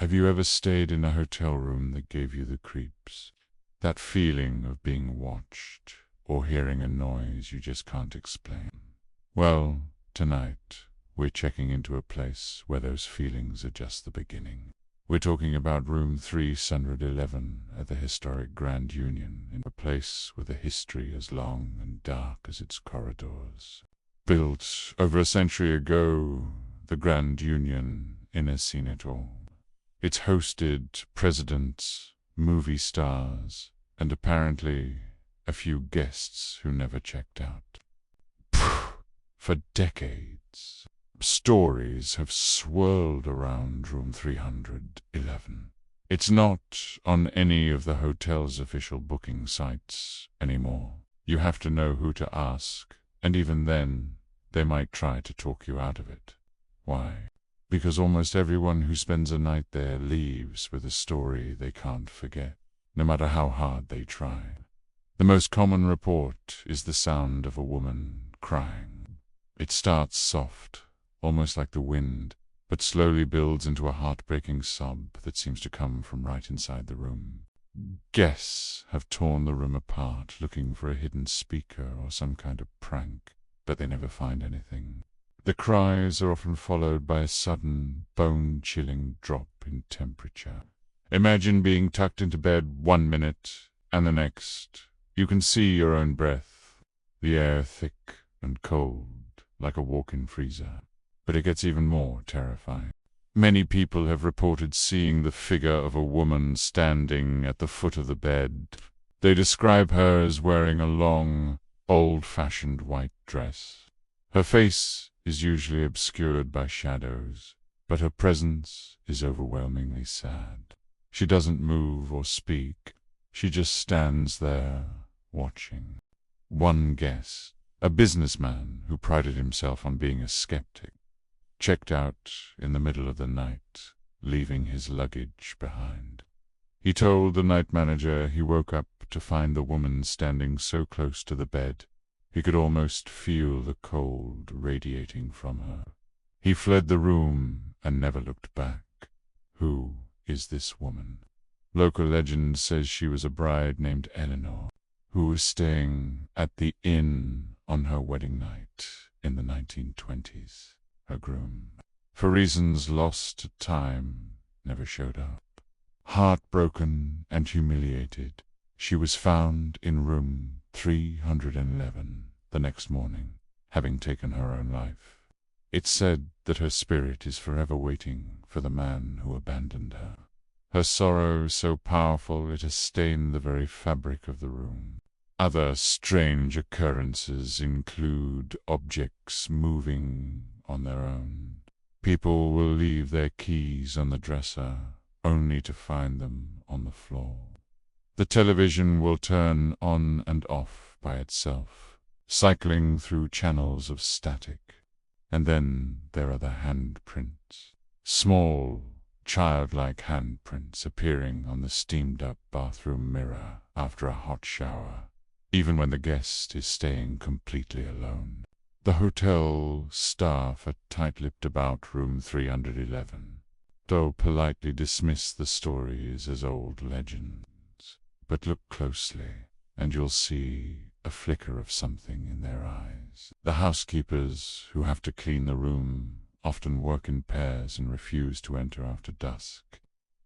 Have you ever stayed in a hotel room that gave you the creeps? That feeling of being watched, or hearing a noise you just can't explain? Well, tonight, we're checking into a place where those feelings are just the beginning. We're talking about room 311 at the historic Grand Union, in a place with a history as long and dark as its corridors. Built over a century ago, the Grand Union has seen it all. It's hosted presidents, movie stars, and apparently a few guests who never checked out. For decades, stories have swirled around room 311. It's not on any of the hotel's official booking sites anymore. You have to know who to ask, and even then, they might try to talk you out of it. Why? Because almost everyone who spends a night there leaves with a story they can't forget, no matter how hard they try. The most common report is the sound of a woman crying. It starts soft, almost like the wind, but slowly builds into a heartbreaking sob that seems to come from right inside the room. Guests have torn the room apart looking for a hidden speaker or some kind of prank, but they never find anything. The cries are often followed by a sudden, bone-chilling drop in temperature. Imagine being tucked into bed 1 minute, and the next, you can see your own breath, the air thick and cold, like a walk-in freezer. But it gets even more terrifying. Many people have reported seeing the figure of a woman standing at the foot of the bed. They describe her as wearing a long, old-fashioned white dress. Her face is usually obscured by shadows, but her presence is overwhelmingly sad. She doesn't move or speak. She just stands there, watching. One guest, a businessman who prided himself on being a skeptic, checked out in the middle of the night, leaving his luggage behind. He told the night manager he woke up to find the woman standing so close to the bed he could almost feel the cold radiating from her. He fled the room and never looked back. Who is this woman? Local legend says she was a bride named Eleanor, who was staying at the inn on her wedding night in the 1920s. Her groom, for reasons lost to time, never showed up. Heartbroken and humiliated, she was found in room 311 the next morning, having taken her own life. It's said that her spirit is forever waiting for the man who abandoned her. Her sorrow so powerful it has stained the very fabric of the room. Other strange occurrences include objects moving on their own. People will leave their keys on the dresser, only to find them on the floor. The television will turn on and off by itself, cycling through channels of static. And then there are the handprints. Small, childlike handprints appearing on the steamed-up bathroom mirror after a hot shower, even when the guest is staying completely alone. The hotel staff are tight-lipped about room 311. They'll politely dismiss the stories as old legends. But look closely, and you'll see a flicker of something in their eyes. The housekeepers who have to clean the room often work in pairs and refuse to enter after dusk.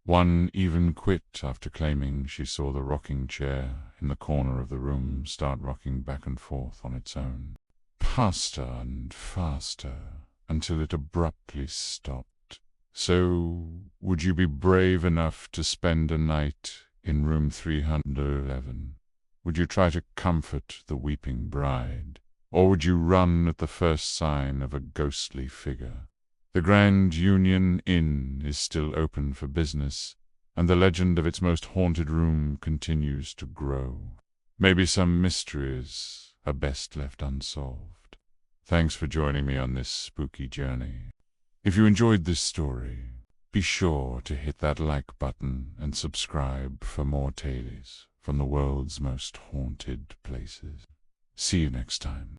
One even quit after claiming she saw the rocking chair in the corner of the room start rocking back and forth on its own, faster and faster, until it abruptly stopped. So, would you be brave enough to spend a night in room 311? Would you try to comfort the weeping bride, or would you run at the first sign of a ghostly figure? The Grand Union Inn is still open for business, and the legend of its most haunted room continues to grow. Maybe some mysteries are best left unsolved. Thanks for joining me on this spooky journey. If you enjoyed this story, be sure to hit that like button and subscribe for more tales from the world's most haunted places. See you next time.